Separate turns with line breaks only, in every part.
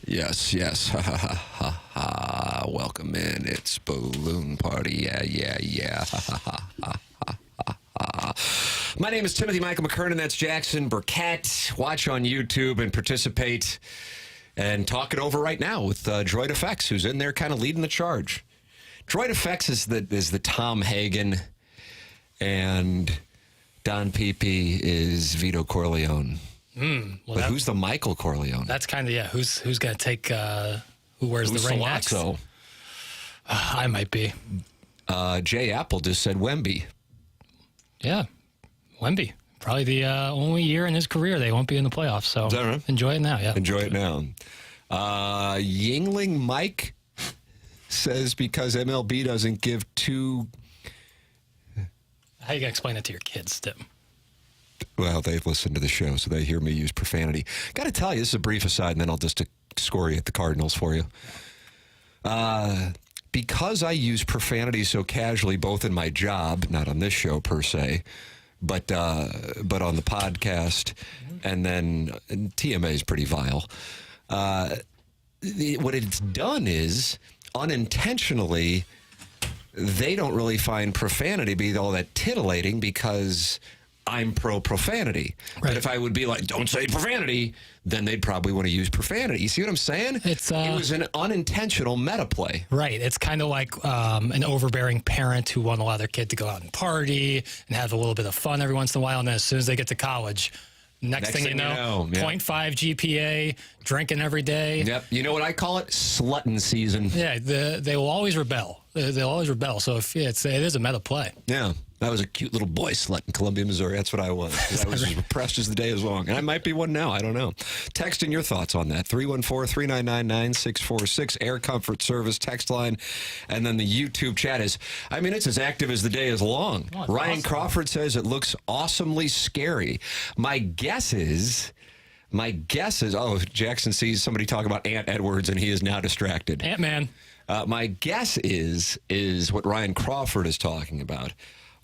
Yes, yes. Ha ha ha ha ha. Welcome in. It's Balloon Party. Yeah, yeah, yeah. Ha ha ha ha ha ha. My name is Timothy Michael McKernan. That's Jackson Burkett. Watch on YouTube and participate and talk it over right now with Droid Effects, who's in there kind of leading the charge. Droid Effects is the Tom Hagen, and Don Pepe is Vito Corleone. But who's the Michael Corleone?
That's kind of, who's going to take, who wears the ring next? I might be.
Jay Apple just said Wemby.
Yeah, Wemby. Probably the only year in his career they won't be in the playoffs. So
is that right?
Enjoy it now, yeah.
Enjoy it now. Yingling Mike says because MLB doesn't give two...
How you going to explain it to your kids, Tim?
Well, they've listened to the show, so they hear me use profanity. Got to tell you, this is a brief aside, and then I'll just score you at the Cardinals for you. Because I use profanity so casually, both in my job, not on this show per se, but on the podcast, and then TMA is pretty vile. What it's done is, unintentionally, they don't really find profanity be all that titillating because I'm pro-profanity. Right. But if I would be like, don't say profanity, then they'd probably want to use profanity. You see what I'm saying? It was an unintentional meta play.
Right. It's kind of like an overbearing parent who want to allow their kid to go out and party and have a little bit of fun every once in a while, and then as soon as they get to college, next thing you know, 0.5 GPA, drinking every day.
Yep. You know what I call it? Slutting season.
Yeah, they will always rebel. They'll always rebel. So it is a meta play.
Yeah. I was a cute little boy slut in Columbia, Missouri. That's what I was. I was as repressed as the day is long. And I might be one now. I don't know. Text in your thoughts on that. 314-399-9646. Air Comfort Service text line. And then the YouTube chat is, it's as active as the day is long.
Oh,
Ryan
awesome.
Crawford says it looks awesomely scary. My guess is, Jackson sees somebody talk about Ant Edwards and he is now distracted.
Ant-Man.
My guess is what Ryan Crawford is talking about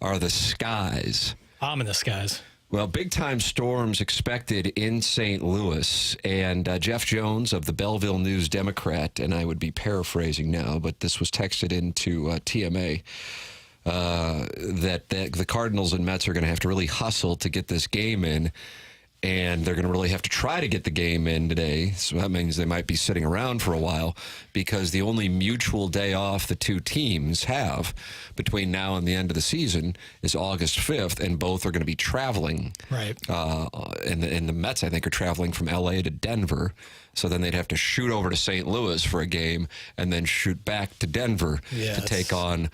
are the skies.
Ominous skies.
Well, big-time storms expected in St. Louis, and Jeff Jones of the Belleville News-Democrat, and I would be paraphrasing now, but this was texted into TMA, that the Cardinals and Mets are going to have to really hustle to get this game in, and they're going to really have to try to get the game in today. So that means they might be sitting around for a while because the only mutual day off the two teams have between now and the end of the season is August 5th, and both are going to be traveling.
Right.
And the Mets, I think, are traveling from L.A. to Denver. So then they'd have to shoot over to St. Louis for a game and then shoot back to Denver to take on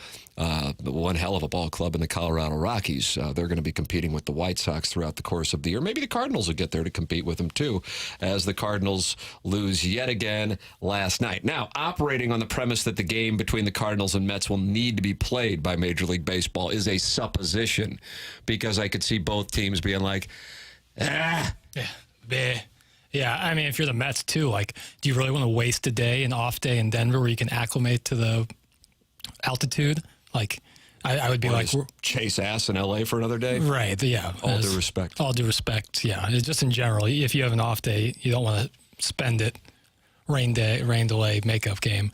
one hell of a ball club in the Colorado Rockies. They're going to be competing with the White Sox throughout the course of the year. Maybe the Cardinals will get there to compete with them, too, as the Cardinals lose yet again last night. Now, operating on the premise that the game between the Cardinals and Mets will need to be played by Major League Baseball is a supposition, because I could see both teams being like,
Yeah, if you're the Mets, too, do you really want to waste a day, an off day in Denver where you can acclimate to the altitude? I would be
chase ass in L.A. for another day?
Right, yeah.
All due respect.
All due respect, yeah. Just in general, if you have an off day, you don't want to spend it rain delay, makeup game.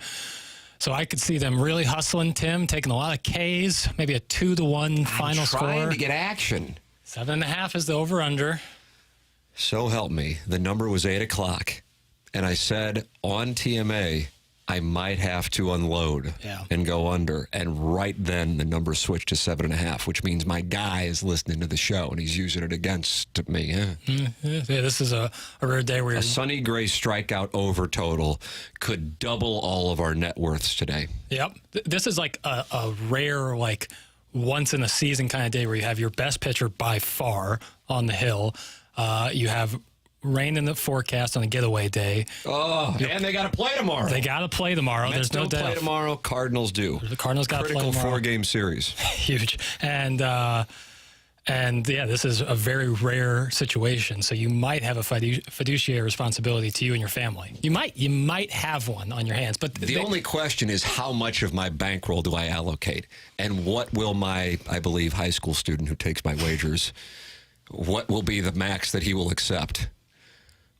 So I could see them really hustling, Tim, taking a lot of Ks, maybe a 2-1 final score.
Trying to get action.
7.5 is the over-under.
So help me. The number was 8 o'clock, and I said on TMA, I might have to unload and go under. And right then, the number switched to 7.5, which means my guy is listening to the show, and he's using it against me. Yeah,
this is a rare day where
a Sonny Gray strikeout over total could double all of our net worths today.
Yep. This is like a rare, once-in-a-season kind of day where you have your best pitcher by far on the hill. You have rain in the forecast on a getaway day. Oh,
and they got to play tomorrow.
They got to play tomorrow.
Mets
There's no
don't play tomorrow. Cardinals do.
The Cardinals got to play
tomorrow. Critical 4-game series.
Huge. And this is a very rare situation. So you might have a fiduciary responsibility to you and your family. You might have one on your hands. But
the only question is, how much of my bankroll do I allocate? And what will my, I believe, high school student who takes my wagers, what will be the max that he will accept?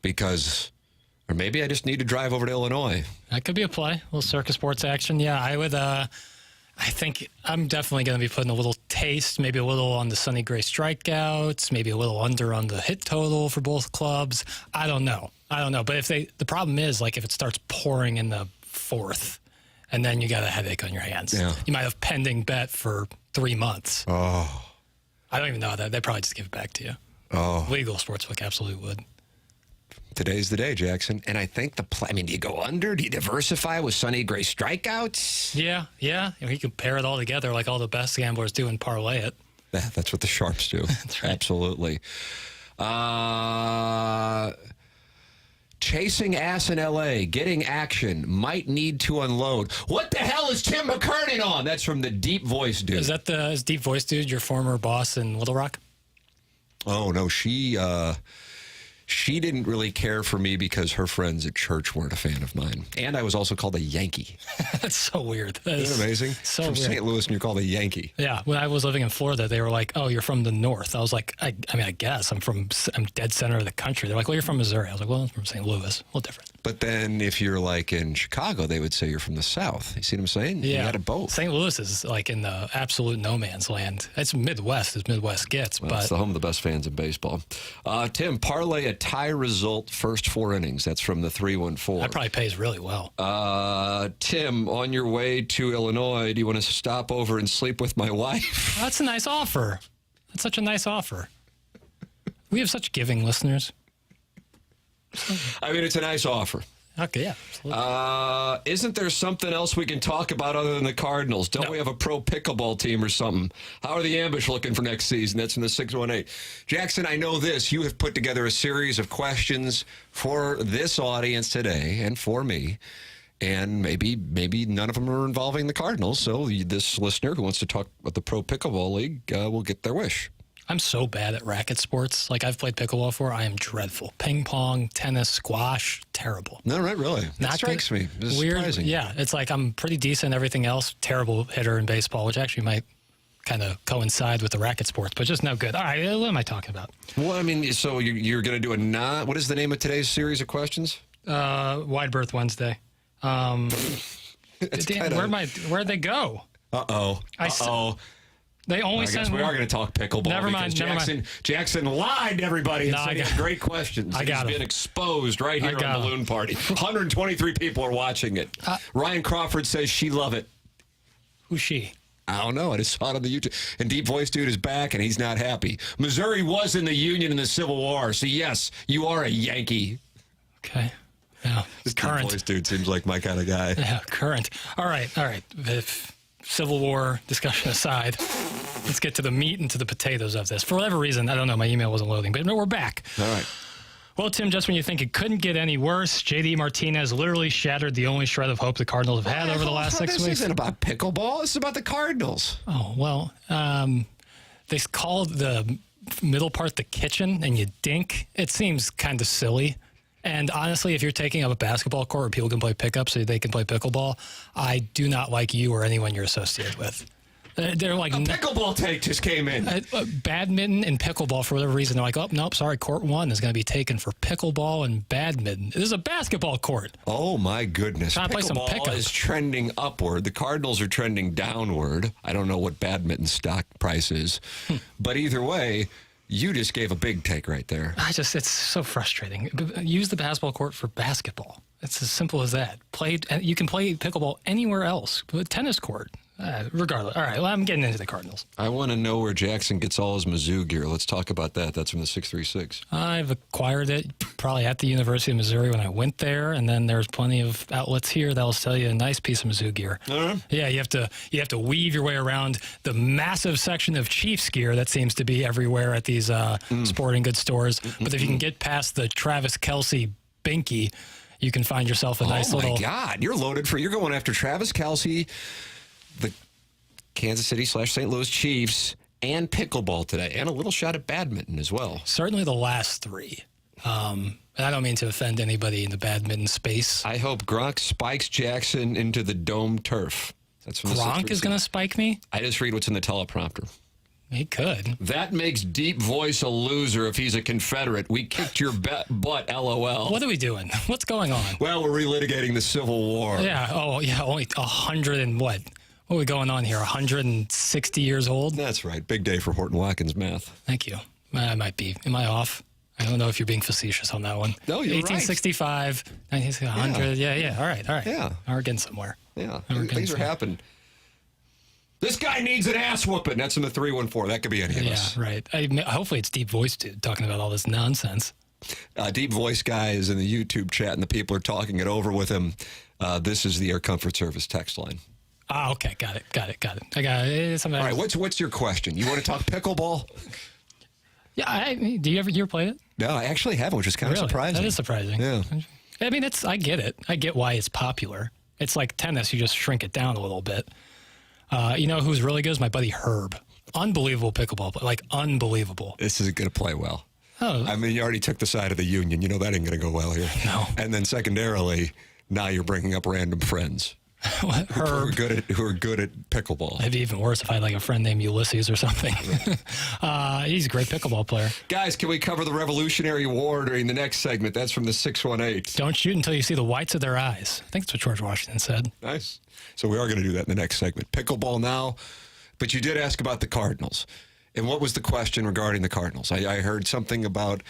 Because Or maybe I just need to drive over to Illinois.
That could be a play. A little circus sports action. Yeah, I would. I think I'm definitely going to be putting a little taste, maybe a little on the Sonny Gray strikeouts, maybe a little under on the hit total for both clubs. I don't know. But the problem is, like, if it starts pouring in the fourth, and then you got a headache on your hands.
Yeah.
You might have pending bet for 3 months.
Oh.
I don't even know that. They probably just give it back to you.
Oh.
Legal sportsbook absolutely would.
Today's the day, Jackson. And I think do you go under? Do you diversify with Sonny Gray strikeouts?
Yeah. And you can pair it all together like all the best gamblers do and parlay it.
That's what the Sharps do.
That's right.
Absolutely. Chasing ass in L.A., getting action, might need to unload. What the hell is Tim McKernan on? That's from the Deep Voice Dude.
Is that is Deep Voice Dude your former boss in Little Rock?
Oh, no, she didn't really care for me because her friends at church weren't a fan of mine. And I was also called a Yankee.
That's so weird.
Isn't it amazing?
So
from
weird.
St. Louis and you're called a Yankee.
Yeah. When I was living in Florida, they were like, oh, you're from the north. I was like, I guess. I'm dead center of the country. They're like, well, you're from Missouri. I was like, well, I'm from St. Louis. A little different.
But then if you're like in Chicago, they would say you're from the South. You see what I'm saying?
Yeah.
You got it both.
St. Louis is like in the absolute no man's land. It's Midwest as Midwest gets.
Well,
but
it's the home of the best fans in baseball. Tim, parlay a tie result first 4 innings. That's from the 314.
that probably pays really well.
Tim, on your way to Illinois, do you want to stop over and sleep with my wife?
That's a nice offer. That's such a nice offer. We have such giving listeners.
I mean, it's a nice offer.
Okay, yeah. Absolutely.
Isn't there something else we can talk about other than the Cardinals? Don't we have a pro pickleball team or something? How are the Ambush looking for next season? That's in the 618. Jackson, I know this. You have put together a series of questions for this audience today and for me. And maybe none of them are involving the Cardinals. So this listener who wants to talk about the Pro Pickleball League will get their wish.
I'm so bad at racket sports. Like, I've played pickleball before. I am dreadful. Ping pong, tennis, squash, terrible.
No, right, really. That
Not
strikes
good.
me. It's
Weird.
surprising.
Yeah, it's like I'm pretty decent at everything else. Terrible hitter in baseball, which actually might kind of coincide with the racket sports, but just no good. All right, what am I talking about?
Well, I mean, so you're going to do what is the name of today's series of questions?
Wide Berth Wednesday. Where'd they go?
Uh-oh.
They only
I guess we are going to talk pickleball.
Never mind.
Jackson lied to everybody and
No,
said he had great questions. He's been exposed right here on Balloon Party. 123 people are watching it. Ryan Crawford says she love it.
Who's she?
I don't know. I just saw it on the YouTube. And Deep Voice Dude is back, and he's not happy. Missouri was in the Union in the Civil War, so yes, you are a Yankee.
Okay. Yeah.
This
Current.
Deep Voice Dude seems like my kind of guy.
Yeah, current. All right. If Civil War discussion aside, let's get to the meat and to the potatoes of this. For whatever reason, I don't know, my email wasn't loading, but no, we're back.
All right.
Well, Tim, just when you think it couldn't get any worse, J.D. Martinez literally shattered the only shred of hope the Cardinals have had over the last 6 weeks.
This isn't about pickleball. This is about the Cardinals.
Oh, well, they called the middle part the kitchen, and you dink. It seems kind of silly. And honestly, if you're taking up a basketball court where people can play pickup so they can play pickleball, I do not like you or anyone you're associated with. They're like
a pickleball take just came in.
Badminton and pickleball, for whatever reason, they're like, oh, nope, sorry, court 1 is going to be taken for pickleball and badminton. This is a basketball court.
Oh, my goodness.
Trying to play some pickup.
Pickleball is trending upward. The Cardinals are trending downward. I don't know what badminton stock price is. But either way, you just gave a big take right there.
It's so frustrating. Use the basketball court for basketball. It's as simple as that. You can play pickleball anywhere else. Tennis court. Regardless. All right, well, I'm getting into the Cardinals.
I want to know where Jackson gets all his Mizzou gear. Let's talk about that. That's from the 636.
I've acquired it probably at the University of Missouri when I went there, and then there's plenty of outlets here that'll sell you a nice piece of Mizzou gear. Yeah, you have to weave your way around the massive section of Chiefs gear that seems to be everywhere at these sporting goods stores. But if you can get past the Travis Kelce binky, you can find yourself a nice little...
Oh, my God. You're going after Travis Kelce, the Kansas City/St. Louis Chiefs, and pickleball today, and a little shot at badminton as well.
Certainly the last 3. And I don't mean to offend anybody in the badminton space.
I hope Gronk spikes Jackson into the dome turf. That's from
Gronk is going to spike me?
I just read what's in the teleprompter.
He could.
That makes Deep Voice a loser if he's a Confederate. We kicked your butt, LOL.
What are we doing? What's going on?
Well, we're relitigating the Civil War.
Yeah. Oh, yeah. Only 100 and what? What are we going on here? 160 years old?
That's right. Big day for Horton Watkins math.
Thank you. I might be. Am I off? I don't know if you're being facetious on that one.
No, you're
1865, 100. Yeah. All right.
Yeah.
We're getting somewhere.
Yeah. Things are happening. This guy needs an ass whooping. That's in the 314. That could be any of us.
Yeah, right. Hopefully it's Deep Voice dude talking about all this nonsense.
Deep Voice guy is in the YouTube chat, and the people are talking it over with him. This is the Air Comfort Service text line.
Ah, okay. Got it. I got it.
All right, what's your question? You want to talk pickleball?
Yeah. Do you ever play it?
No, I actually haven't, which is kind of surprising.
That is surprising.
Yeah.
I mean, I get it. I get why it's popular. It's like tennis. You just shrink it down a little bit. You know who's really good is my buddy Herb. Unbelievable pickleball player. Like, unbelievable.
This is going to play well.
Oh.
I mean, you already took the side of the union. You know that ain't going to go well here.
No.
And then secondarily, now you're bringing up random friends.
Herb.
Who are good at pickleball.
It'd be even worse if I had like a friend named Ulysses or something. He's a great pickleball player.
Guys, can we cover the Revolutionary War during the next segment? That's from the 618.
Don't shoot until you see the whites of their eyes. I think that's what George Washington said.
Nice. So we are going to do that in the next segment. Pickleball now, but you did ask about the Cardinals. And what was the question regarding the Cardinals? I heard something about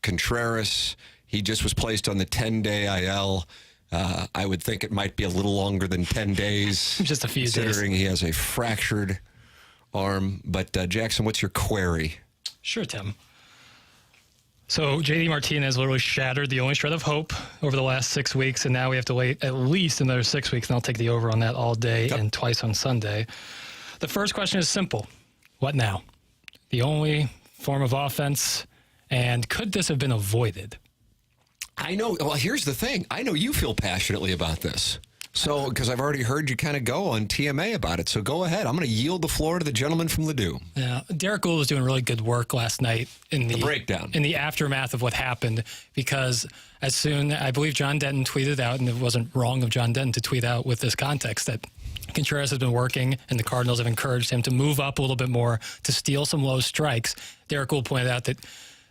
Contreras. He just was placed on the 10-day IL. I would think it might be a little longer than 10 days.
Just a few days.
Considering he has a fractured arm. But, Jackson, what's your query?
Sure, Tim. So JD Martinez literally shattered the only shred of hope over the last 6 weeks, and now we have to wait at least another 6 weeks, and I'll take the over on that all day and twice on Sunday. The first question is simple. What now? The only form of offense, and could this have been avoided?
I know. Well, here's the thing. I know you feel passionately about this. So, because I've already heard you kind of go on TMA about it. So go ahead. I'm going to yield the floor to the gentleman from Ladue.
Yeah, Derek Gould was doing really good work last night in the
breakdown,
in the aftermath of what happened, because as soon, I believe John Denton tweeted out, and it wasn't wrong of John Denton to tweet out with this context, that Contreras has been working and the Cardinals have encouraged him to move up a little bit more, to steal some low strikes. Derek Gould pointed out that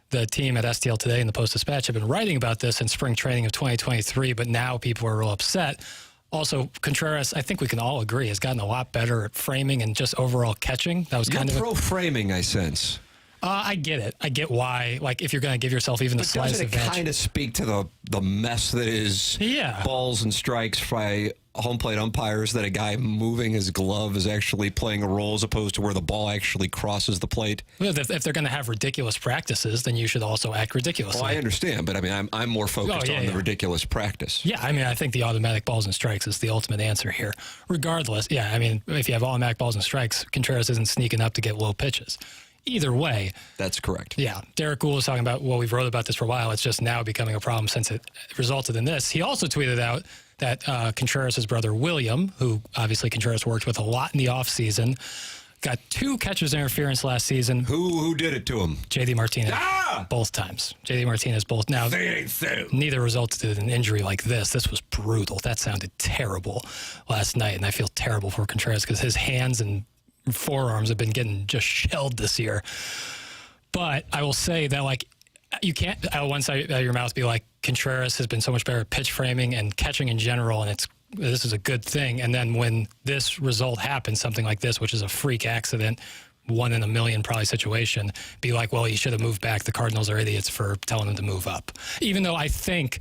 the team at STL Today and the Post-Dispatch have been writing about this in spring training of 2023, but now people are real upset. Also, Contreras, I think we can all agree, has gotten a lot better at framing and just overall catching. That was kind of
pro-framing, I sense.
I get it. I get why. Like, if you're going to give yourself even the slightest advantage.
Doesn't it kind of speak to the mess that is balls and strikes by home plate umpires, that a guy moving his glove is actually playing a role as opposed to where the ball actually crosses the plate?
Well, if they're going to have ridiculous practices, then you should also act ridiculously.
Well, I understand, but I mean, I'm more focused on the ridiculous practice.
Yeah, I mean, I think the automatic balls and strikes is the ultimate answer here. Regardless, I mean, if you have automatic balls and strikes, Contreras isn't sneaking up to get low pitches. Either way.
That's correct.
Yeah. Derek Gould was talking about, well, we've wrote about this for a while. It's just now becoming a problem since it resulted in this. He also tweeted out that Contreras' brother, William, who obviously Contreras worked with a lot in the offseason, got 2 catcher's interference last season.
Who did it to him?
JD Martinez. Both times. JD Martinez both. Now, neither resulted in an injury like this. This was brutal. That sounded terrible last night, and I feel terrible for Contreras because his hands and forearms have been getting just shelled this year. But I will say that, like, you can't out one side of your mouth be like, Contreras has been so much better at pitch framing and catching in general, and this is a good thing. And then when this result happens, something like this, which is a freak accident, 1 in a million probably situation, be like, well, he should have moved back. The Cardinals are idiots for telling him to move up. Even though I think,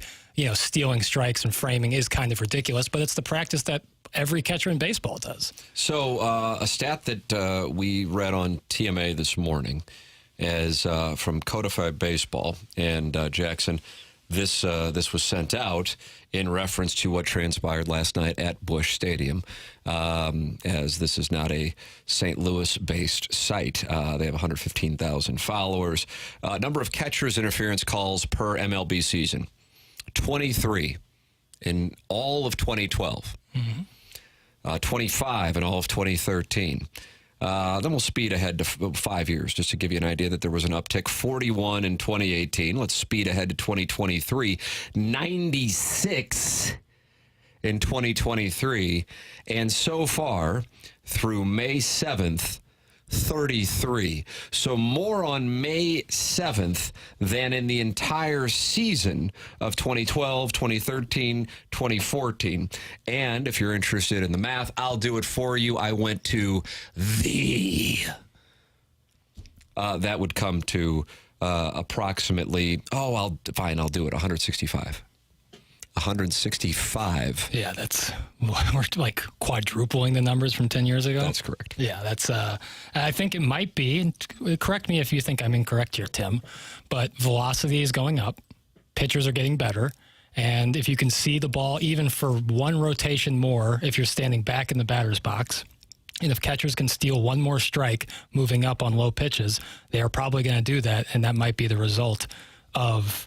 stealing strikes and framing is kind of ridiculous, but it's the practice that every catcher in baseball does. So
a stat that we read on TMA this morning is from Codified Baseball, and Jackson, this was sent out in reference to what transpired last night at Busch Stadium, as this is not a St. Louis-based site. They have 115,000 followers. Number of catcher's interference calls per MLB season, 23 in all of 2012. 25 in all of 2013. Then we'll speed ahead to 5 years, just to give you an idea that there was an uptick. 41 in 2018. Let's speed ahead to 2023. 96 in 2023. And so far, through May 7th, 33. So more on May 7th than in the entire season of 2012, 2013, 2014. And if you're interested in the math, I'll do it for you. I went to that would come to approximately, I'll do it, 165. 165.
Yeah, we're like quadrupling the numbers from 10 years ago.
That's correct.
Yeah, I think it might be, and correct me if you think I'm incorrect here, Tim, but velocity is going up, pitchers are getting better, and if you can see the ball even for one rotation more, if you're standing back in the batter's box, and if catchers can steal one more strike moving up on low pitches, they are probably going to do that, and that might be the result of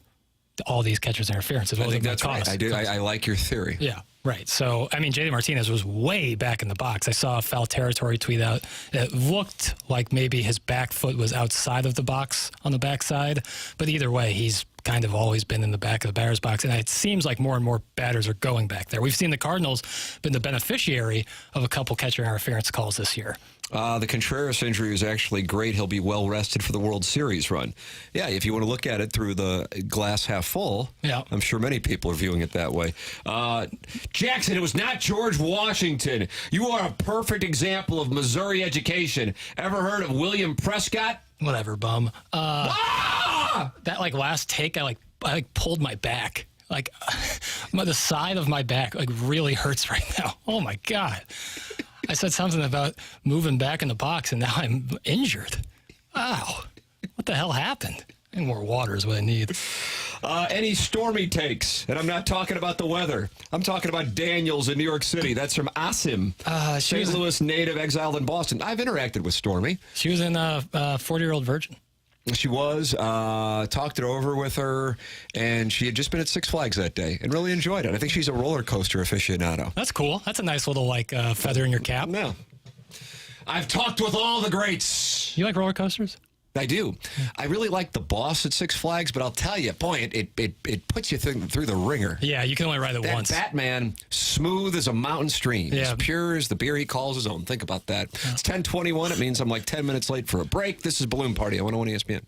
all these catchers' interferences.
I think that's right. I like your theory.
Yeah, right. So, I mean, JD Martinez was way back in the box. I saw a foul territory tweet out that looked like maybe his back foot was outside of the box on the backside. But either way, he's kind of always been in the back of the batter's box. And it seems like more and more batters are going back there. We've seen the Cardinals been the beneficiary of a couple catcher interference calls this year.
The Contreras injury is actually great. He'll be well rested for the World Series run. Yeah, if you want to look at it through the glass half full,
yeah.
I'm sure many people are viewing it that way. Jackson, it was not George Washington. You are a perfect example of Missouri education. Ever heard of William Prescott?
Whatever, bum. That last take, I pulled my back. The side of my back really hurts right now. Oh my God. I said something about moving back in the box, and now I'm injured. Wow. What the hell happened? And more water is what I need.
Any stormy takes, and I'm not talking about the weather. I'm talking about Daniels in New York City. That's from Asim, St. Louis native exiled in Boston. I've interacted with Stormy.
She was in 40-Year-Old Virgin.
She was. Talked it over with her, and she had just been at Six Flags that day and really enjoyed it. I think she's a roller coaster aficionado.
That's cool. That's a nice little feather in your cap.
No. I've talked with all the greats.
You like roller coasters?
I do. I really like the boss at Six Flags, but I'll tell you, boy, it puts you through the ringer.
Yeah, you can only ride it once.
Batman, smooth as a mountain stream,
yeah.
As pure as the beer he calls his own. Think about that. Yeah. It's 10:21. It means I'm 10 minutes late for a break. This is Balloon Party on 101 ESPN.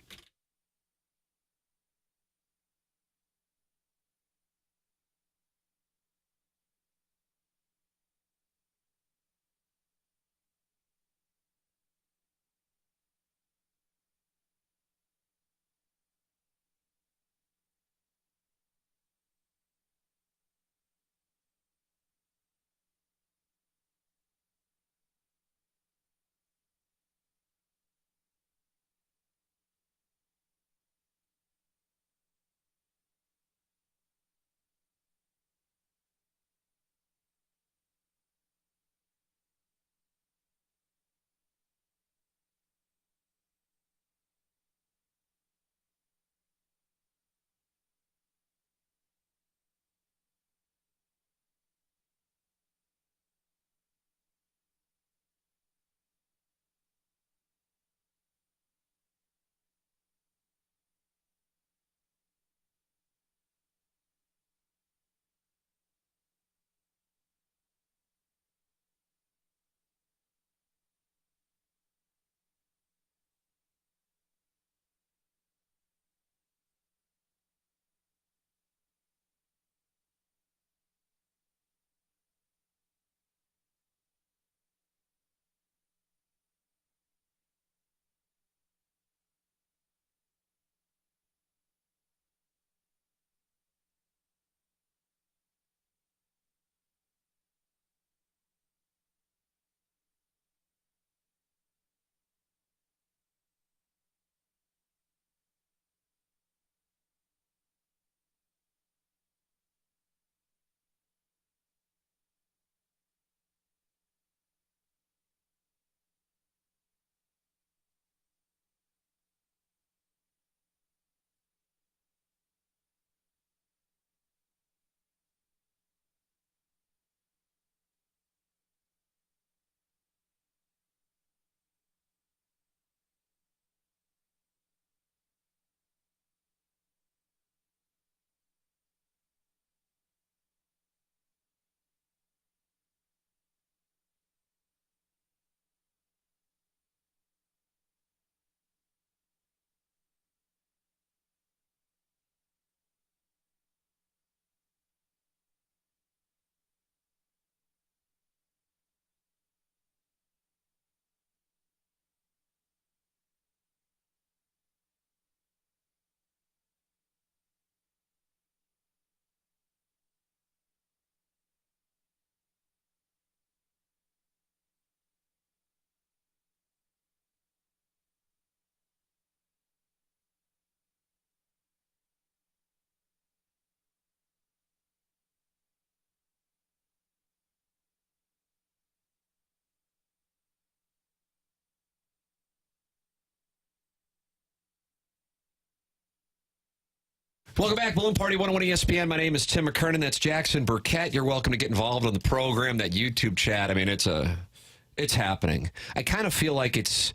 Welcome back, Balloon Party 101 ESPN. My name is Tim McKernan. That's Jackson Burkett. You're welcome to get involved on the program, that YouTube chat. I mean, it's happening. I kind of feel like it's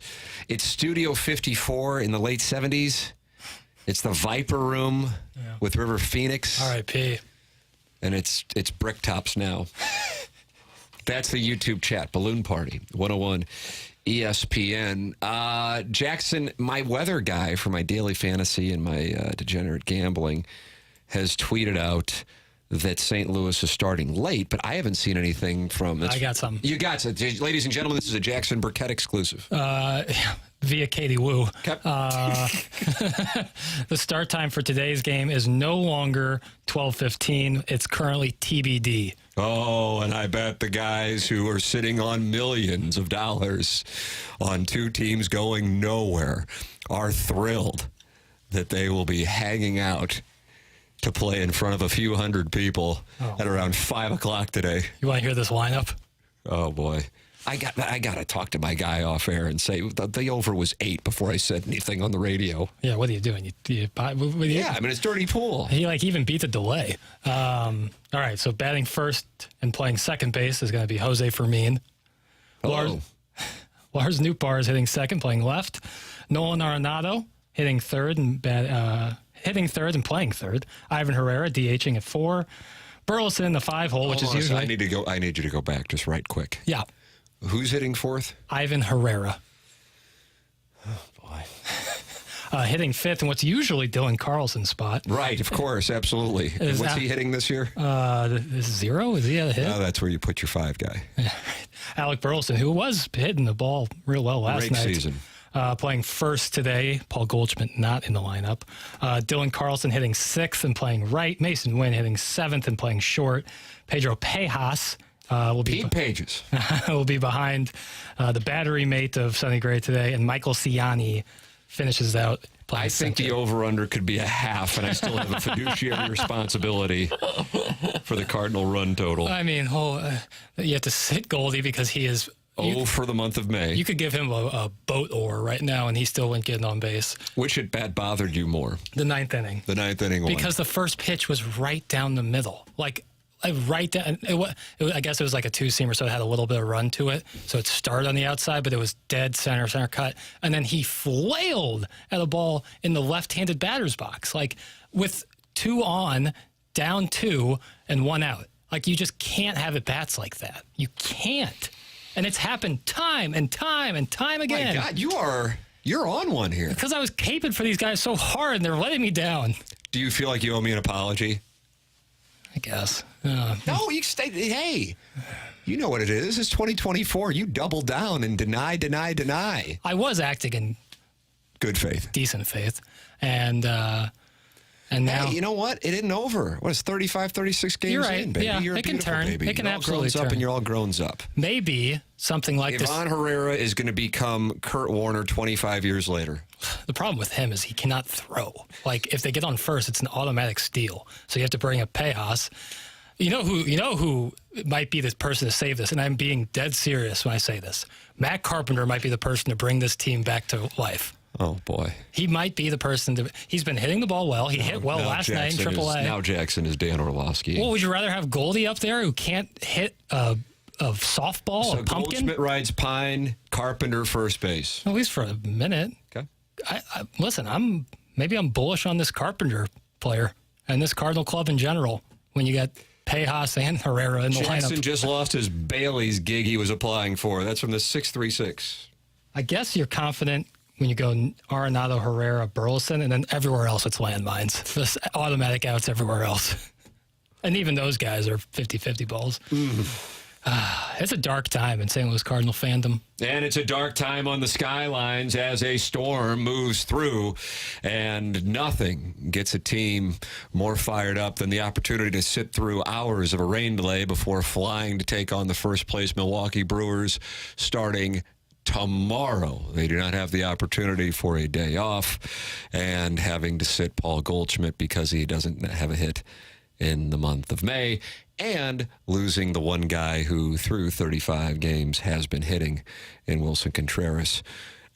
Studio 54 in the late 70s. It's the Viper Room with River Phoenix.
R.I.P.
And it's Bricktops now. That's the YouTube chat, Balloon Party 101 ESPN. Jackson, my weather guy for my daily fantasy and my degenerate gambling, has tweeted out that St. Louis is starting late, but I haven't seen anything from...
I got some.
You got some. Ladies and gentlemen, this is a Jackson Burkett exclusive.
Via Katie Wu.
Okay.
The start time for today's game is no longer 12:15. It's currently TBD.
Oh, and I bet the guys who are sitting on millions of dollars on two teams going nowhere are thrilled that they will be hanging out to play in front of a few hundred people at around 5 o'clock today.
You want to hear this lineup?
Oh, boy. I got to talk to my guy off air and say the over was 8 before I said anything on the radio.
Yeah, what are you doing? I
mean, it's dirty pool.
He even beat the delay. All right, so batting first and playing second base is going to be Jose Fermin.
Hello.
Lars Nootbaar is hitting second, playing left. Nolan Arenado hitting third and playing third. Ivan Herrera DHing at 4. Burleson in the 5-hole, which is usually...
I need you to go back just right quick.
Yeah.
Who's hitting fourth?
Ivan Herrera.
Oh, boy.
Hitting fifth, and what's usually Dylan Carlson's spot.
Right, of course, absolutely. What's he hitting this year?
Is 0? Is he at a hit?
Oh, that's where you put your 5 guy.
Alec Burleson, who was hitting the ball real well last night.
Season.
Playing first today. Paul Goldschmidt not in the lineup. Dylan Carlson hitting 6th and playing right. Mason Wynn hitting 7th and playing short. Pedro Pejas will be
Pages.
will be behind the battery mate of Sonny Gray today, and Michael Ciani finishes out.
I think the over-under could be a half, and I still have a fiduciary responsibility for the Cardinal run total.
I mean, you have to sit Goldie because he is...
for the month of May.
You could give him a boat oar right now, and he still wouldn't get on base.
Which at bat bothered you more?
The ninth inning.
The ninth inning one.
Because the first pitch was right down the middle. Like right down. I guess it was like a 2-seamer, so it had a little bit of run to it. So it started on the outside, but it was dead center cut. And then he flailed at a ball in the left-handed batter's box. Like with 2 on, down 2, and 1 out. Like you just can't have at bats like that. You can't. And it's happened time and time and time again.
My God, you're on one here.
Because I was caping for these guys so hard, and they're letting me down.
Do you feel like you owe me an apology?
I guess.
No, you stay. Hey, you know what it is. It's 2024. You double down and deny.
I was acting in
good faith,
decent faith, and now,
hey, you know what? It isn't over. What is 35, 36 games
you're right.
in, baby?
Yeah,
You're
it can turn.
Baby.
It can
you're
absolutely
all grown
turn.
up, and you're all grown up.
Maybe something like this.
Ivan Herrera is going to become Kurt Warner 25 years later.
The problem with him is he cannot throw. Like if they get on first, it's an automatic steal. So you have to bring up Pejas. You know who might be the person to save this, and I'm being dead serious when I say this. Matt Carpenter might be the person to bring this team back to life.
Oh, boy.
He might be the person to... He's been hitting the ball well. He hit well last night in AAA.
Now Jackson is Dan Orlovsky.
Well, would you rather have Goldie up there who can't hit a softball, a pumpkin?
Goldschmidt rides Pine, Carpenter first base.
At least for a minute.
Okay.
Listen, I'm bullish on this Carpenter player and this Cardinal club in general when you got Pejas and Herrera in the lineup.
Jackson just lost his Bailey's gig he was applying for. That's from the 636.
I guess you're confident when you go Arenado, Herrera, Burleson, and then everywhere else it's landmines. Just automatic outs everywhere else. And even those guys are 50-50 balls. It's a dark time in St. Louis Cardinal fandom.
And it's a dark time on the skylines as a storm moves through, and nothing gets a team more fired up than the opportunity to sit through hours of a rain delay before flying to take on the first-place Milwaukee Brewers starting tomorrow. They do not have the opportunity for a day off, and having to sit Paul Goldschmidt because he doesn't have a hit in the month of May, and losing the one guy who through 35 games has been hitting in Wilson Contreras.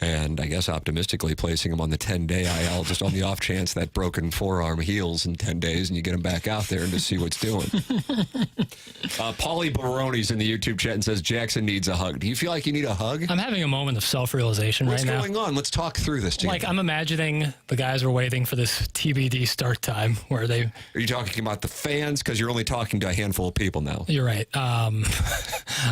and I guess optimistically placing him on the 10-day IL just on the off chance that broken forearm heals in 10 days and you get him back out there and to see what's doing. Paulie Baroni's in the YouTube chat and says Jackson needs a hug. Do you feel like you need a hug?
I'm having a moment of self-realization right now.
What's going on? Let's talk through this, Jamie.
Like, I'm imagining the guys were waiting for this TBD start time where they...
Are you talking about the fans? Because you're only talking to a handful of people now.
You're right. I'm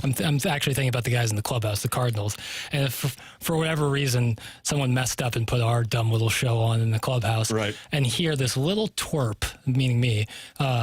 actually thinking about the guys in the clubhouse, the Cardinals. And if for whatever reason someone messed up and put our dumb little show on in the clubhouse,
right,
and hear this little twerp, meaning me.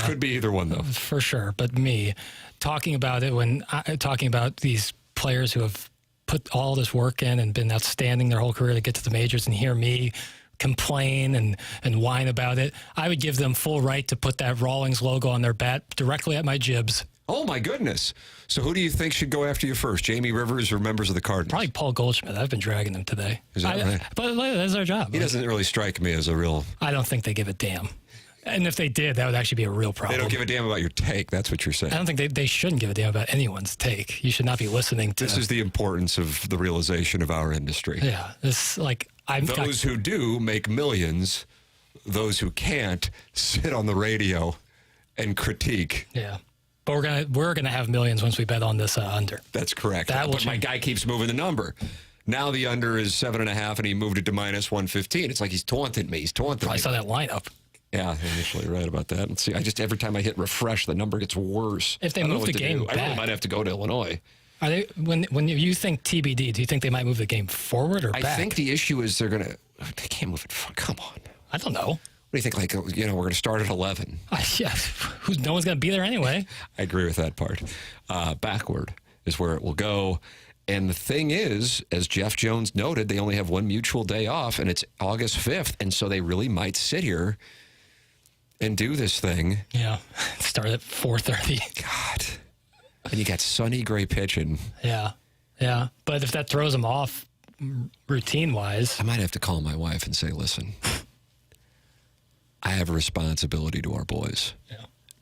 Could be either one, though.
For sure, but me, talking about it talking about these players who have put all this work in and been outstanding their whole career to get to the majors, and hear me complain and whine about it, I would give them full right to put that Rawlings logo on their bat directly at my jibs.
Oh, my goodness. So who do you think should go after you first, Jamie Rivers or members of the Cardinals?
Probably Paul Goldschmidt. I've been dragging them today.
Is that right?
But that's our job.
He doesn't really strike me as a real...
I don't think they give a damn. And if they did, that would actually be a real problem.
They don't give a damn about your take. That's what you're saying.
I don't think they shouldn't give a damn about anyone's take. You should not be listening to...
This is the importance of the realization of our industry.
Yeah.
Those who do make millions. Those who can't sit on the radio and critique.
Yeah. But we're gonna have millions once we bet on this under.
That's correct.
But
my guy keeps moving the number. Now the under is 7.5, and he moved it to minus 115. It's like he's taunting me.
I saw that lineup.
Yeah, initially right about that. And see, every time I hit refresh, the number gets worse.
If they move the game back,
I really might have to go to Illinois.
Are they when you think TBD? Do you think they might move the game forward or back?
I think the issue is they can't move it. Come on.
I don't know.
What do you think? Like, we're going to start at 11.
Yeah, no one's going to be there anyway.
I agree with that part. Backward is where it will go. And the thing is, as Jeff Jones noted, they only have one mutual day off, and it's August 5th. And so they really might sit here and do this thing.
Yeah, start at 4:30.
God. And you got sunny gray pitching.
Yeah. But if that throws them off routine-wise...
I might have to call my wife and say, listen, I have a responsibility to our boys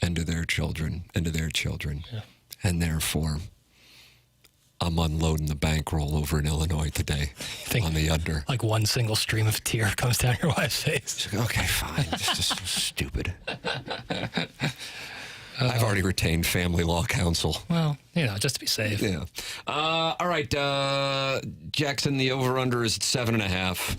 and to their children and to their children. Yeah. And therefore, I'm unloading the bankroll over in Illinois today on the under.
Like one single stream of tear comes down your wife's face.
Like, okay, fine. It's just so stupid. I've already retained family law counsel.
Well, just to be safe.
Yeah. All right, Jackson, the over-under is at 7.5.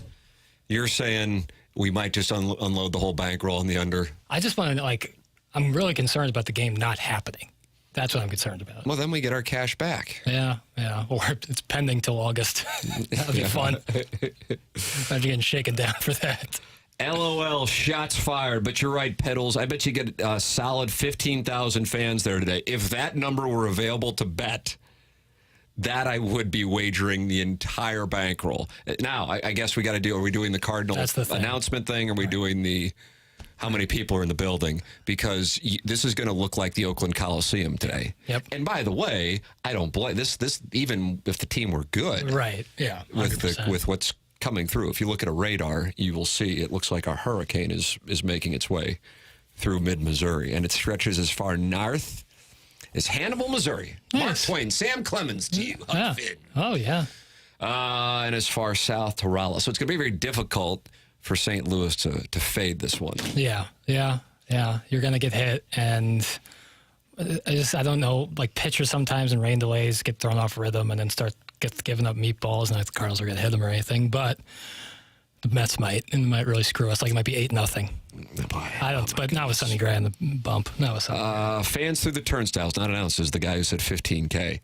You're saying we might just unload the whole bankroll on the under? I just want to,
I'm really concerned about the game not happening. That's what I'm concerned about.
Well, then we get our cash back.
Yeah. Or it's pending till August. That'll be fun. Imagine getting shaken down for that.
LOL, shots fired. But you're right, Pedals. I bet you get a solid 15,000 fans there today. If that number were available to bet, that I would be wagering the entire bankroll. Now, I guess we got to do, are we doing the Cardinal announcement thing? Or are we doing the how many people are in the building? Because this is going to look like the Oakland Coliseum today.
Yep.
And by the way, I don't blame this, even if the team were good.
Right, yeah. 100%.
With what's coming through. If you look at a radar, you will see it looks like a hurricane is making its way through mid-Missouri. And it stretches as far north as Hannibal, Missouri.
Nice.
Mark Twain, Sam Clemens to you.
Yeah. Oh, yeah.
And as far south to Raleigh. So it's going to be very difficult for St. Louis to fade this one.
Yeah. You're going to get hit. And I don't know, pitchers sometimes in rain delays get thrown off rhythm and then get giving up meatballs. Not the Cardinals are going to hit them or anything, but the Mets might really screw us. It might be 8-0. But not with Sonny Gray on the bump. Not with Sonny.
Fans through the turnstiles, not announced, is the guy who said 15K.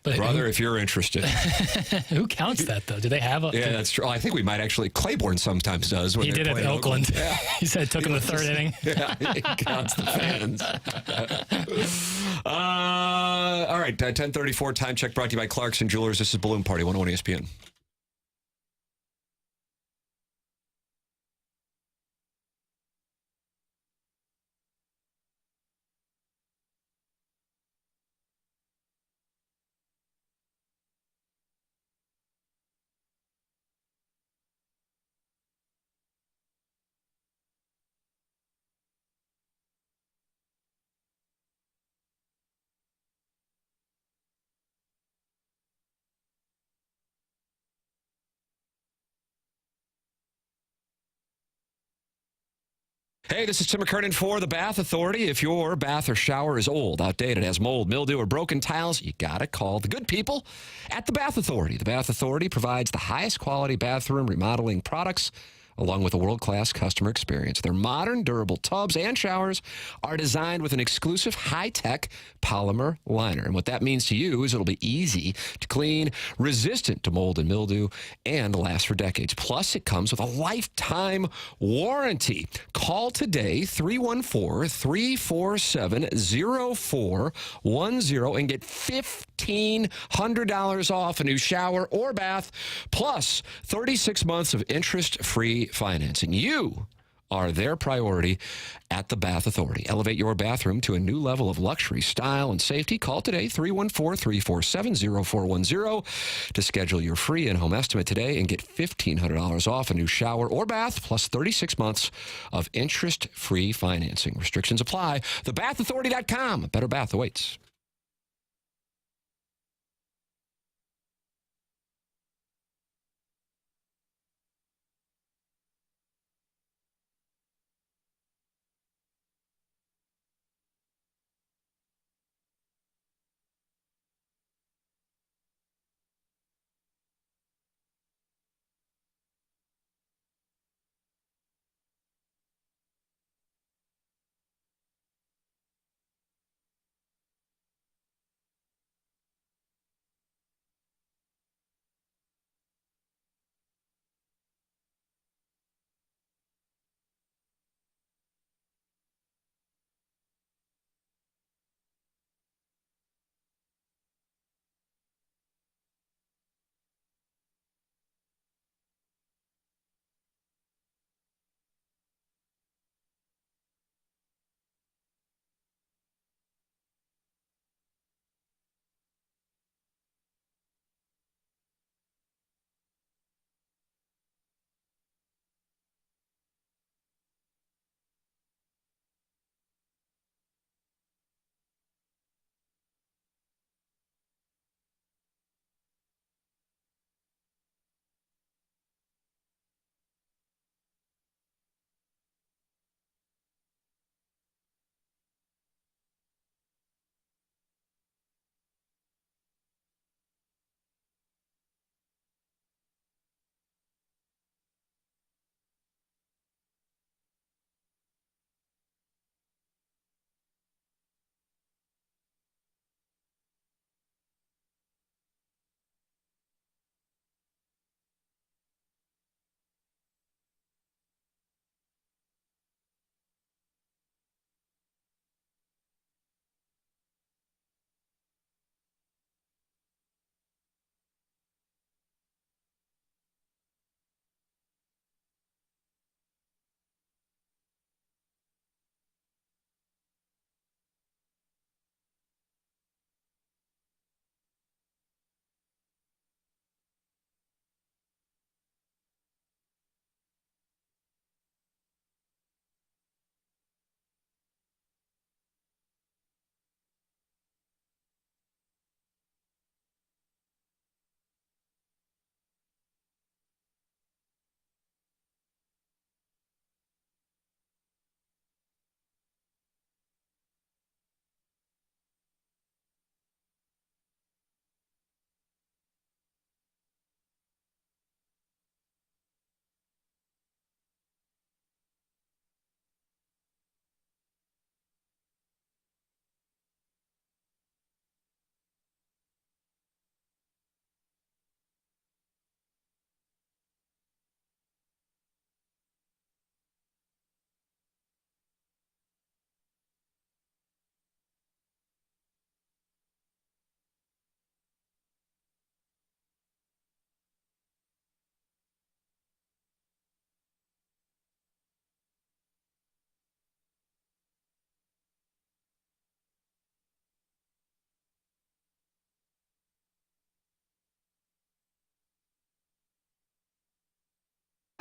But brother, if you're interested.
Who counts that, though? Do they have a...
Yeah, that's true. I think we might actually... Claiborne sometimes does. When
he did it in Oakland. Yeah. He said it took him the third inning.
Yeah, he counts the fans. All right, 10:34 time check brought to you by Clarkson Jewelers. This is Balloon Party, 101 ESPN. Hey, this is Tim McKernan for the Bath Authority. If your bath or shower is old, outdated, has mold, mildew, or broken tiles, you got to call the good people at the Bath Authority. The Bath Authority provides the highest quality bathroom remodeling products along with a world-class customer experience. Their modern, durable tubs and showers are designed with an exclusive high-tech polymer liner. And what that means to you is it'll be easy to clean, resistant to mold and mildew, and last for decades. Plus, it comes with a lifetime warranty. Call today, 314-347-0410, and get $1,500 off a new shower or bath, plus 36 months of interest-free financing. You are their priority at the Bath Authority. Elevate your bathroom to a new level of luxury, style, and safety. Call today, 314-347-0410 to schedule your free in-home estimate today and get $1,500 off a new shower or bath, plus 36 months of interest-free financing. Restrictions apply. TheBathAuthority.com. A better bath awaits.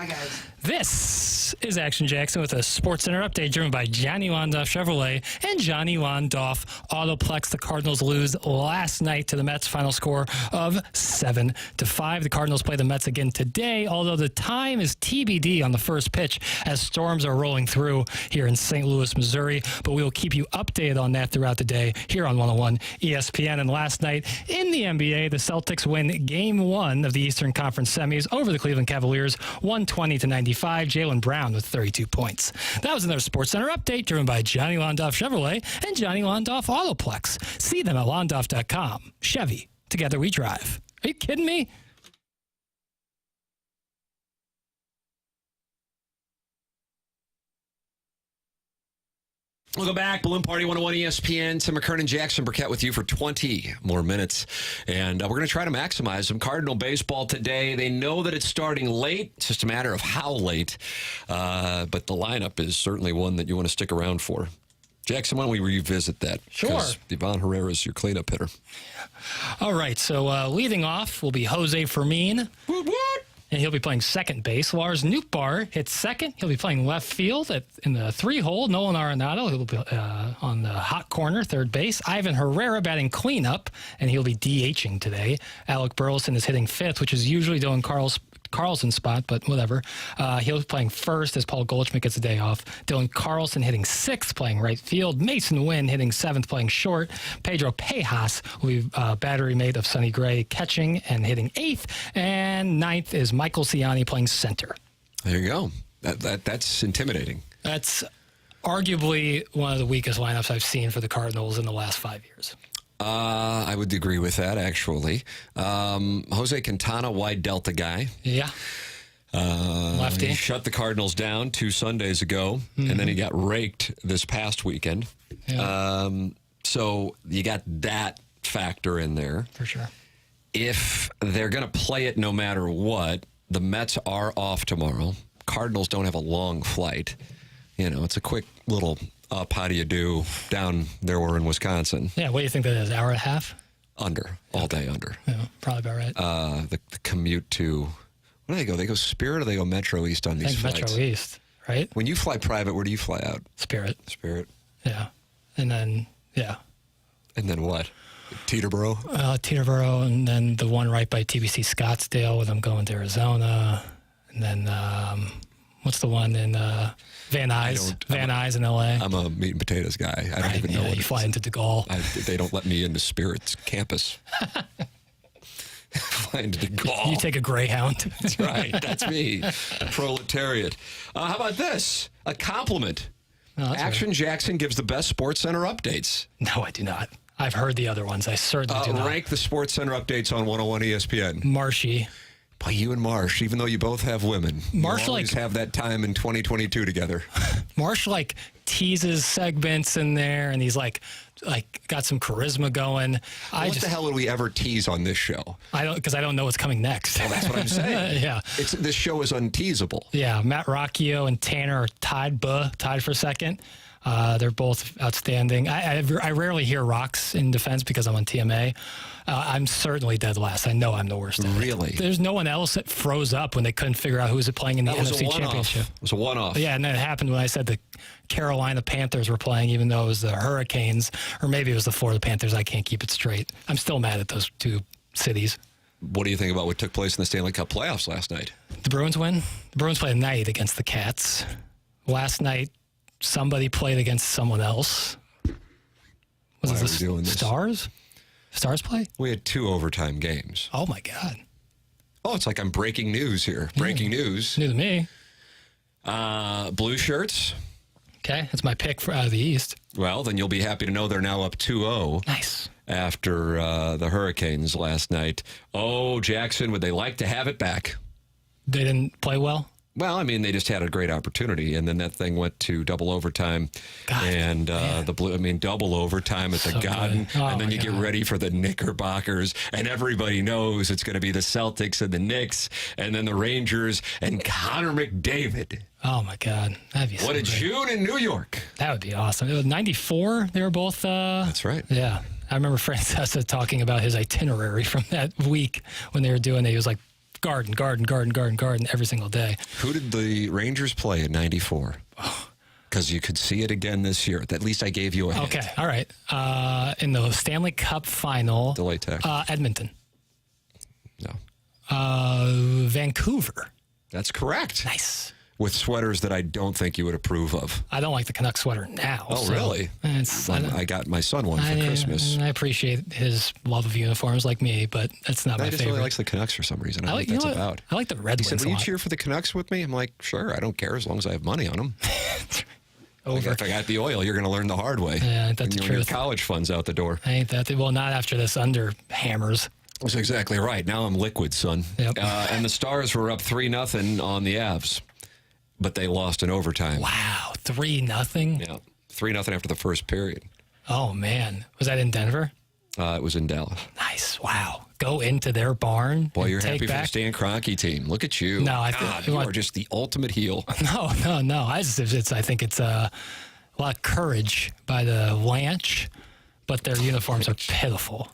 Hi, guys.
This is Action Jackson with a Sports Center update driven by Johnny Londoff Chevrolet and Johnny Londoff Autoplex. The Cardinals lose last night to the Mets, final score of 7-5. The Cardinals play the Mets again today, although the time is TBD on the first pitch as storms are rolling through here in St. Louis, Missouri. But we will keep you updated on that throughout the day here on 101 ESPN. And last night in the NBA, the Celtics win Game 1 of the Eastern Conference semis over the Cleveland Cavaliers, 120-95. Jaylen Brown with 32 points. That was another Sports Center update driven by Johnny Londoff Chevrolet and Johnny Londoff Autoplex. See them at londoff.com. Chevy, together we drive. Are you kidding me?
Welcome back. Balloon Party 101 ESPN. Tim McKernan, Jackson Burkett with you for 20 more minutes. And we're going to try to maximize some Cardinal baseball today. They know that it's starting late. It's just a matter of how late. But the lineup is certainly one that you want to stick around for. Jackson, why don't we revisit that?
Sure.
Because Ivan Herrera is your cleanup hitter.
All right. So leading off will be Jose Fermin.
Woot, woot.
And he'll be playing second base. Lars Nootbaar hits second. He'll be playing left field in the 3-hole. Nolan Arenado, he'll be on the hot corner, third base. Ivan Herrera batting cleanup, and he'll be DHing today. Alec Burleson is hitting fifth, which is usually Dylan Carlson's spot, but whatever. He'll be playing first as Paul Goldschmidt gets a day off. Dylan Carlson hitting sixth, playing right field. Mason Wynn hitting seventh, playing short. Pedro Pejas will be battery mate of Sonny Gray, catching and hitting eighth. And ninth is Michael Ciani playing center.
There you go. That's intimidating.
That's arguably one of the weakest lineups I've seen for the Cardinals in the last 5 years.
I would agree with that, actually. Jose Quintana, wide delta guy.
Yeah. Lefty.
He shut the Cardinals down 2 Sundays ago, and then he got raked this past weekend.
Yeah.
So you got that factor in there.
For sure.
If they're going to play it no matter what, the Mets are off tomorrow. Cardinals don't have a long flight. You know, it's a quick little up, how do you do, down there we're in Wisconsin.
Yeah, what do you think that is, hour and a half?
Under, all day under.
Yeah, probably about right.
The commute to, where do they go? They go Spirit or they go Metro East on these flights?
Metro East, right?
When you fly private, where do you fly out?
Spirit.
Spirit.
Yeah. And then, yeah.
And then what? Teterboro?
Teterboro, and then the one right by TBC Scottsdale with them going to Arizona. And then, what's the one in Van Nuys? Van Nuys in L.A.
I'm a meat and potatoes guy. I don't even know what
you fly into DeGaulle.
They don't let me into Spirit's campus. Fly into DeGaulle.
You take a Greyhound.
That's right. That's me. Proletariat. How about this? A compliment.
Oh,
Action right. Jackson gives the best Sports Center updates.
No, I do not. I've heard the other ones. I certainly do not.
Rank the Sports Center updates on 101 ESPN.
Marshy.
Boy, you and Marsh, even though you both have women,
Marsh
you always have that time in 2022 together.
Marsh teases segments in there, and he's like got some charisma going.
What the hell would we ever tease on this show?
Because I don't know what's coming next.
Well, that's what I'm saying.
Yeah,
this show is unteasable.
Yeah, Matt Rocchio and Tanner are tied for second. They're both outstanding. I rarely hear Rocks in defense because I'm on TMA. I'm certainly dead last. I know I'm the worst.
Really?
There's no one else that froze up when they couldn't figure out who was playing in the NFC Championship.
It was a one-off.
Yeah, and it happened when I said the Carolina Panthers were playing, even though it was the Hurricanes, or maybe it was the Florida Panthers. I can't keep it straight. I'm still mad at those two cities.
What do you think about what took place in the Stanley Cup playoffs last night?
The Bruins win. The Bruins played tonight against the Cats. Last night, somebody played against someone else. Was it the Stars? Stars play?
We had 2 overtime games.
Oh, my God.
Oh, it's like I'm breaking news here. Breaking news.
New to me.
Blue shirts.
Okay, that's my pick for out of the East.
Well, then you'll be happy to know they're now up 2-0.
Nice.
After the Hurricanes last night. Oh, Jackson, would they like to have it back?
They didn't play well?
Well, I mean, they just had a great opportunity, and then that thing went to double overtime.
God,
and double overtime at the Garden. And then you get ready for the Knickerbockers, and everybody knows it's going to be the Celtics and the Knicks, and then the Rangers and Connor McDavid.
Oh, my God. That'd be
What a June in New York.
That would be awesome. It was 94. They were both.
That's right.
Yeah. I remember Francesa talking about his itinerary from that week when they were doing it. He was like Garden every single day.
Who did the Rangers play in '94? Because you could see it again this year. At least I gave you a hint.
Okay, all right. In the Stanley Cup final,
Delay text.
Edmonton.
No.
Vancouver.
That's correct.
Nice.
With sweaters that I don't think you would approve of.
I don't like the Canucks sweater now.
Oh,
so
really? I got my son one for Christmas.
I appreciate his love of uniforms like me, but that's not my
He just
favorite.
really likes the Canucks for some reason. I don't think that's about.
I like the Red Wings.
He said, will
a
you
lot.
cheer for the Canucks with me? I'm like, sure, I don't care as long as I have money on them.
Over.
If I got the oil, you're going to learn the hard way.
Yeah, that's the
your
truth.
college funds out the door.
Ain't that? Well, not after this under hammers.
That's exactly right. Now I'm liquid, son.
Yep.
And the Stars were up 3-0 on the Avs, but they lost in overtime.
Wow, 3-0.
Yeah, 3-0 after the first period.
Oh man, was that in Denver?
It was in Dallas.
Nice. Wow. Go into their barn.
Boy,
and
you're
take
happy for
back.
the Stan Kroenke team. Look at you.
No, I
God,
think
you are just the ultimate heel.
No. I think it's a lot of courage by the Lanch, but their uniforms are pitiful.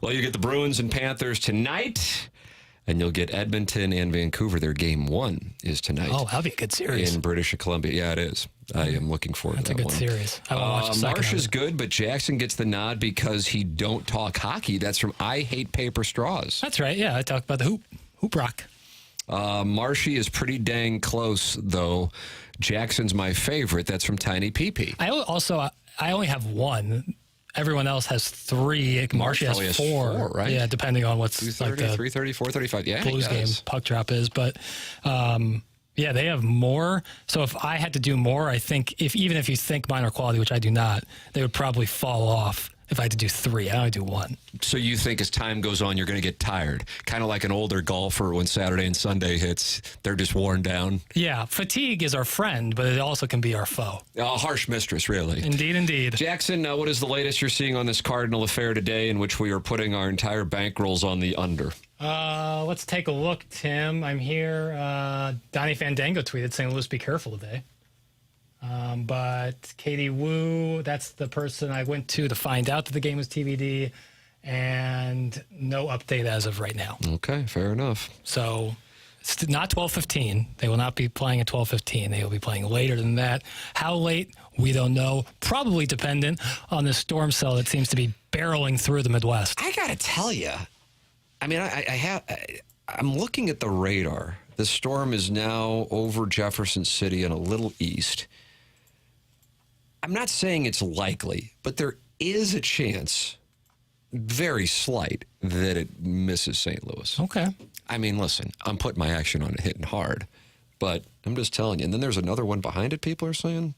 Well, you get the Bruins and Panthers tonight, and you'll get Edmonton and Vancouver. Their game 1 is tonight.
Oh, that'll be a good series.
In British Columbia. Yeah, it is. I am looking forward
That's
to that
a good
one.
series. I won't watch the second
Marsh
of
is
it.
good, but Jackson gets the nod because he don't talk hockey. That's from I Hate Paper Straws.
That's right. Yeah, I talked about the hoop rock.
Marshy is pretty dang close, though. Jackson's my favorite. That's from Tiny PP.
I only have one. Everyone else has 3. Marshy has 4,
right?
Yeah, depending on what's
230,
like the
330, 435. Yeah,
Blues game puck drop is. But yeah, they have more. So if I had to do more, I think even if you think mine are quality, which I do not, they would probably fall off if I had to do 3. I only do 1.
So you think as time goes on, you're going to get tired? Kind of like an older golfer when Saturday and Sunday hits, they're just worn down?
Yeah, fatigue is our friend, but it also can be our foe.
A harsh mistress, really.
Indeed.
Jackson, what is the latest you're seeing on this Cardinal affair today in which we are putting our entire bankrolls on the under?
Let's take a look, Tim. I'm here. Donnie Fandango tweeted St. Louis, be careful today. But Katie Wu, that's the person I went to find out that the game was TBD, and no update as of right now.
Okay, fair enough.
So it's not 12:15. They will not be playing at 12:15. They will be playing later than that. How late? We don't know. Probably dependent on the storm cell that seems to be barreling through the Midwest.
I got to tell you, I mean, I'm looking at the radar. The storm is now over Jefferson City and a little east. I'm not saying it's likely, but there is a chance, very slight, that it misses St. Louis.
Okay.
I mean, listen, I'm putting my action on it, hitting hard, but I'm just telling you. And then there's another one behind it, people are saying.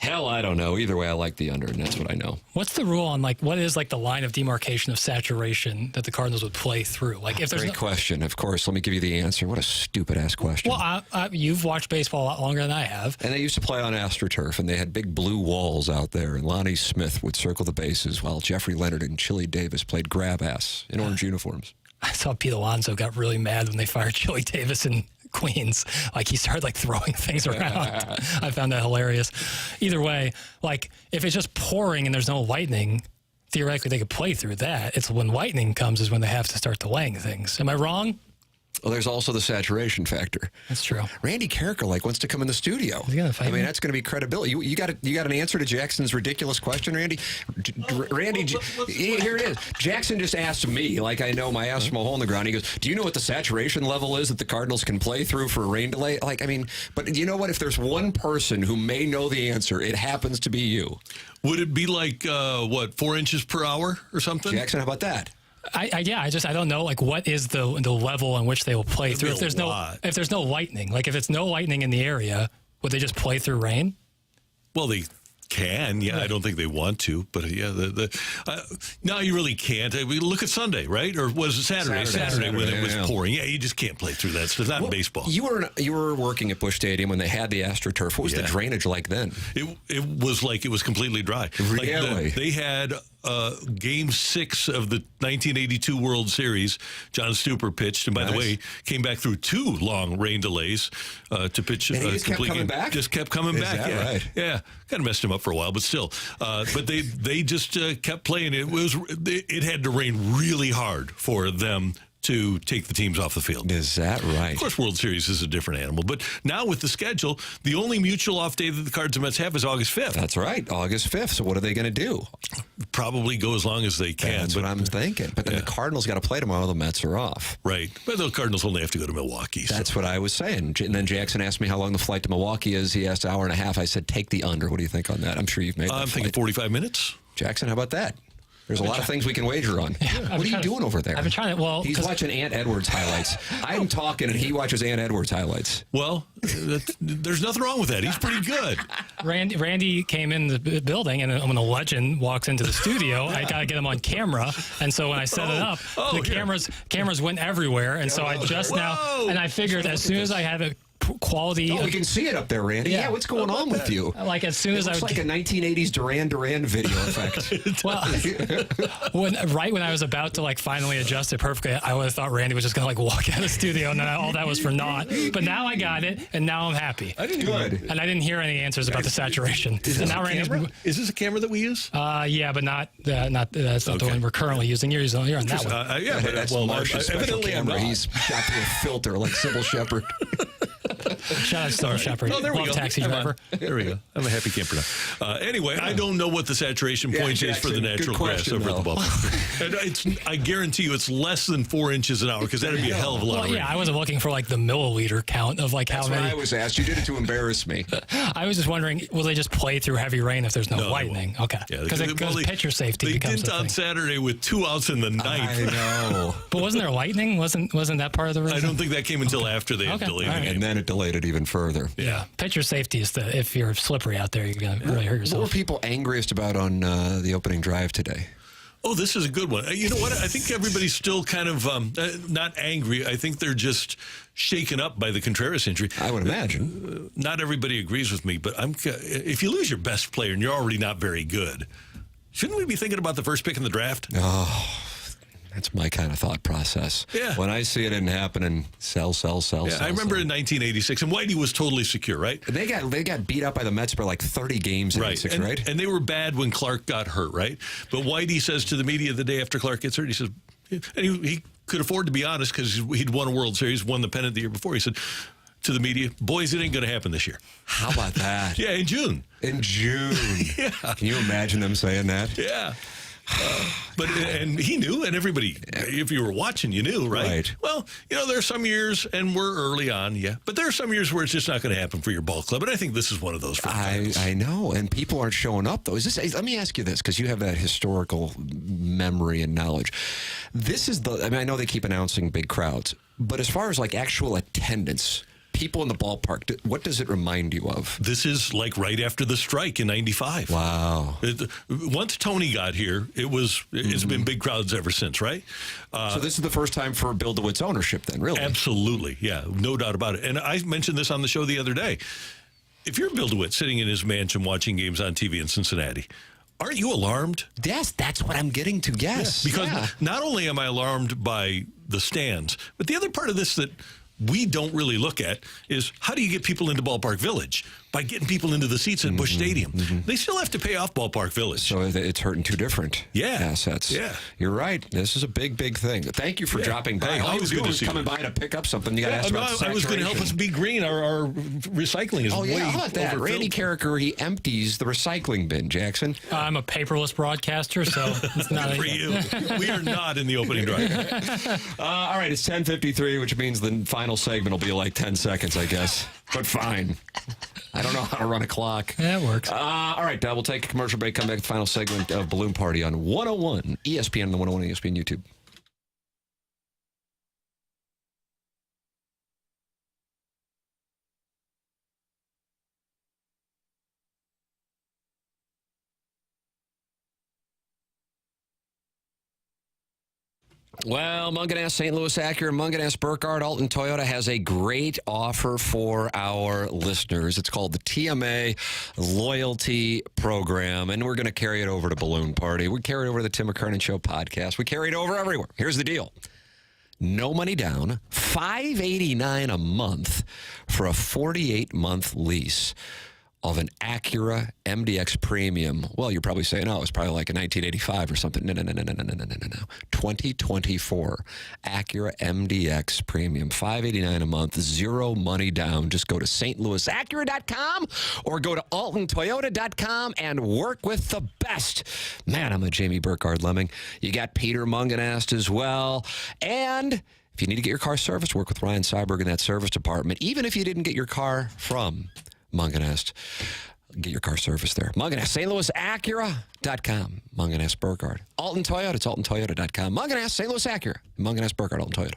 Hell, I don't know. Either way, I like the under, and that's what I know.
What's the rule on, what is, the line of demarcation of saturation that the Cardinals would play through? If there's
Great question. Of course, let me give you the answer. What a stupid-ass question.
Well, you've watched baseball a lot longer than I have.
And they used to play on AstroTurf, and they had big blue walls out there, and Lonnie Smith would circle the bases while Jeffrey Leonard and Chili Davis played grab-ass in orange uniforms.
I saw Pete Alonso got really mad when they fired Chili Davis in Queens. He started throwing things around. I found that hilarious. Either way, if it's just pouring and there's no lightning, theoretically they could play through that. It's when lightning comes is when they have to start delaying things. Am I wrong?
Well, there's also the saturation factor.
That's true.
Randy Karraker wants to come in the studio.
He's gonna fight me?
That's going to be credibility. You got an answer to Jackson's ridiculous question, Randy? Randy, here it is. Jackson just asked me, I know I asked him a hole in the ground. He goes, do you know what the saturation level is that the Cardinals can play through for a rain delay? But you know what? If there's one person who may know the answer, it happens to be you.
Would it be 4 inches per hour or something?
Jackson, how about that?
I don't know what is the level in which they will play through. If there's no lightning, if it's no lightning in the area, would they just play through rain?
Well, they can. Yeah, right. I don't think they want to, but yeah, no, you really can't. Look at Sunday, right? Or was it Saturday? Saturday when it was pouring. Yeah, you just can't play through that. So it's not in baseball.
You were working at Busch Stadium when they had the AstroTurf. What was the drainage like then?
It was completely dry.
Really?
They had Game 6 of the 1982 World Series. John Stuper pitched, and by the way, came back through 2 long rain delays to pitch.
And he just kept coming back?
Just kept coming back.
Is that right?
Yeah. Kind of messed him up for a while, but still. But they just kept playing. It had to rain really hard for them to take the teams off the field.
Is that right?
Of course, World Series is a different animal. But now with the schedule, the only mutual off day that the Cards and Mets have is August 5th.
That's right, August 5th. So what are they going to do?
Probably go as long as they can.
That's what I'm thinking. But then the Cardinals got to play tomorrow. The Mets are off.
Right. But the Cardinals only have to go to Milwaukee.
That's what I was saying. And then Jackson asked me how long the flight to Milwaukee is. He asked an hour and a half. I said, take the under. What do you think on that? I'm sure you've made that
I'm thinking
flight.
45 minutes.
Jackson, how about that? There's a lot of things we can wager on.
Yeah,
what are you doing over there?
I've been trying to, well...
He's watching Ant Edwards highlights. I'm talking, and he watches Ant Edwards highlights.
Well, there's nothing wrong with that. He's pretty good.
Randy came in the building, and when a legend walks into the studio, I got to get him on camera. And so when I set it up, the cameras went everywhere. And so I just now, and I figured as soon as I had a quality.
Oh, we can see it up there, Randy. Yeah, what's going on with you?
Like as soon as
it looks like a 1980s Duran Duran video effect.
Well, when I was about to like finally adjust it perfectly, I would have thought Randy was just going to like walk out of the studio, and then all that was for naught. But now I got it, and now I'm happy.
Good.
And I didn't hear any answers about the saturation.
Is
now
is this a camera that we use?
Yeah, but that's not the one we're currently using. You're on that one.
Yeah, but
that's Marsh's special
evidently
camera. He's shot through a filter like Sybil Shepherd.
Shout out to Sybil Shepherd.
Oh, there we go.
Taxi driver.
There we go. I'm a happy camper now. Anyway, I don't know what the saturation point is for the natural grass over at the ballpark. I guarantee you it's less than 4 inches an hour because that'd be a hell of a lot of rain.
Yeah, I wasn't looking for like the milliliter count of like how many.
That's what I was asked. You did it to embarrass me.
I was just wondering, will they just play through heavy rain if there's no lightning? Okay. Because pitcher safety becomes
They did on Saturday with 2 outs in the ninth.
I know.
But wasn't there lightning? Wasn't that part of the reason?
I don't think that came until after they had delayed the game.
And then it delayed it even further.
Yeah. Pitcher safety is if you're slippery out there, you're going to really hurt yourself.
What were people angriest about on the opening drive today?
Oh, this is a good one. You know what? I think everybody's still kind of not angry. I think they're just shaken up by the Contreras injury.
I would imagine.
Not everybody agrees with me, but if you lose your best player and you're already not very good, shouldn't we be thinking about the first pick in the draft?
Oh, that's my kind of thought process.
Yeah.
When I see it didn't happen and sell.
I remember in 1986, and Whitey was totally secure, right?
They got beat up by the Mets by like 30 games in 86, right?
And they were bad when Clark got hurt, right? But Whitey says to the media the day after Clark gets hurt, he says, and he could afford to be honest because he'd won a World Series, won the pennant the year before. He said to the media, boys, it ain't going to happen this year.
How about that?
Yeah, in June.
In June.
Yeah.
Can you imagine them saying that?
Yeah. And he knew, and everybody, if you were watching, you knew, right? Well, there are some years, and we're early on, but there are some years where it's just not going to happen for your ball club, and I think this is one of those.
I know, and people aren't showing up, though. Let me ask you this, because you have that historical memory and knowledge. This is I know they keep announcing big crowds, but as far as like actual attendance, people in the ballpark, what does it remind you of?
This is like right after the strike in 95.
Wow.
Once Tony got here, it's been big crowds ever since, right?
So this is the first time for Bill DeWitt's ownership then, really?
Absolutely, yeah, no doubt about it. And I mentioned this on the show the other day. If you're Bill DeWitt sitting in his mansion watching games on TV in Cincinnati, aren't you alarmed?
Yes, that's what I'm getting to, yes.
Yeah, because not only am I alarmed by the stands, but the other part of this that we don't really look at is how do you get people into Ballpark Village? By getting people into the seats at Busch Stadium. They still have to pay off Ballpark Village.
So it's hurting two different assets.
Yeah.
You're right. This is a big, big thing. Thank you for dropping by.
Hey,
All I was doing was coming by to pick up something. You got to ask about saturation.
I was going to help us be green. Our recycling is way
how about that? Randy Karraker, he empties the recycling bin, Jackson.
I'm a paperless broadcaster, so it's not
for you. We are not in the opening drive.
All right, it's 10:53, which means the final segment will be like 10 seconds, I guess. But fine. I don't know how to run a clock.
That works.
All right, we'll take a commercial break, come back to the final segment of Balloon Party on 101 ESPN and the 101 ESPN YouTube. Well, Munganess, St. Louis Acura, Munganess, Burkhardt, Alton Toyota has a great offer for our listeners. It's called the TMA Loyalty Program, and we're going to carry it over to Balloon Party. We carry it over to the Tim McKernan Show podcast. We carry it over everywhere. Here's the deal. No money down, $589 a month for a 48-month lease of an Acura MDX Premium. Well, you're probably saying, oh, it's probably like a 1985 or something. No. 2024 Acura MDX Premium, $589 a month, zero money down. Just go to stlouisacura.com or go to altontoyota.com and work with the best. Man, I'm a Jamie Burkhardt lemming. You got Peter Munganast as well. And if you need to get your car serviced, work with Ryan Seiberg in that service department. Even if you didn't get your car from Munganast, get your car service there. Munganast, stlouisacura.com. Munganast Burkhardt. Alton Toyota, it's altontoyota.com. Munganast, St. Louis Acura. Munganast Burkhardt, Alton Toyota.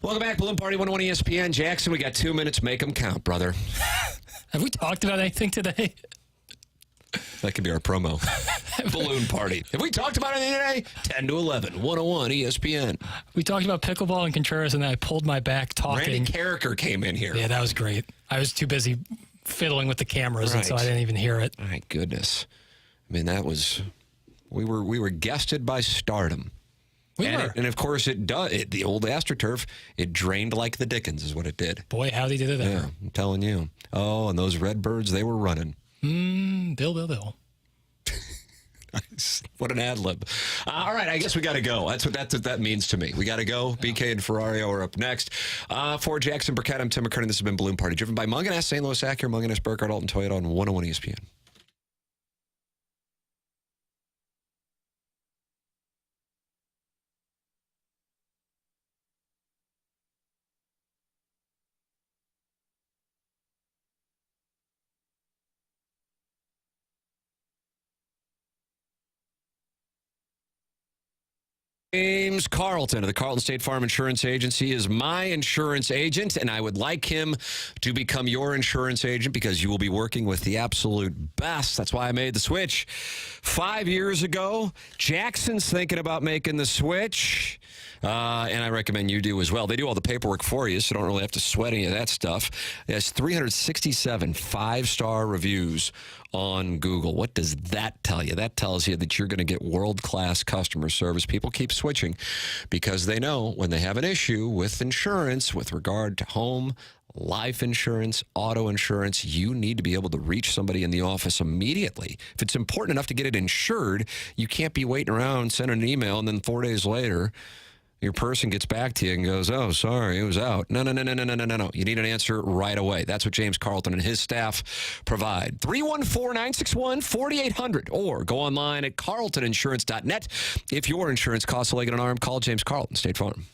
Welcome back, Balloon Party 101 ESPN. Jackson, we got 2 minutes. Make them count, brother.
Have we talked about anything today?
That could be our promo. Balloon Party. Have we talked about anything today? 10 to 11, 101 ESPN.
We talked about pickleball and Contreras, and then I pulled my back talking.
Randy Karraker came in here.
Yeah, that was great. I was too busy fiddling with the cameras, and so I didn't even hear it.
My goodness. I mean, that was... We were guested by stardom. And of course, the old AstroTurf, it drained like the Dickens is what it did.
Boy, how'd he do that?
Yeah, I'm telling you. Oh, and those Redbirds, they were running.
Bill.
What an ad lib. All right, I guess we got to go. That's what that means to me. We got to go. BK and Ferrario are up next. For Jackson Burkett, I'm Tim McKernan. This has been Balloon Party, driven by Munganast, St. Louis Acura, Munganast, Burkhardt, Alton Toyota on 101 ESPN. James Carlton of the Carlton State Farm Insurance Agency is my insurance agent, and I would like him to become your insurance agent because you will be working with the absolute best. That's why I made the switch 5 years ago. Jackson's thinking about making the switch, and I recommend you do as well. They do all the paperwork for you, so don't really have to sweat any of that stuff. It has 367 five-star reviews on Google. What does that tell you? That tells you that you're going to get world-class customer service. People keep switching because they know when they have an issue with insurance with regard to home, life insurance, auto insurance, you need to be able to reach somebody in the office immediately. If it's important enough to get it insured, you can't be waiting around, sending an email, and then 4 days later, your person gets back to you and goes, oh, sorry, it was out. No. You need an answer right away. That's what James Carlton and his staff provide. 314-961-4800 or go online at carltoninsurance.net. If your insurance costs a leg and an arm, call James Carlton, State Farm.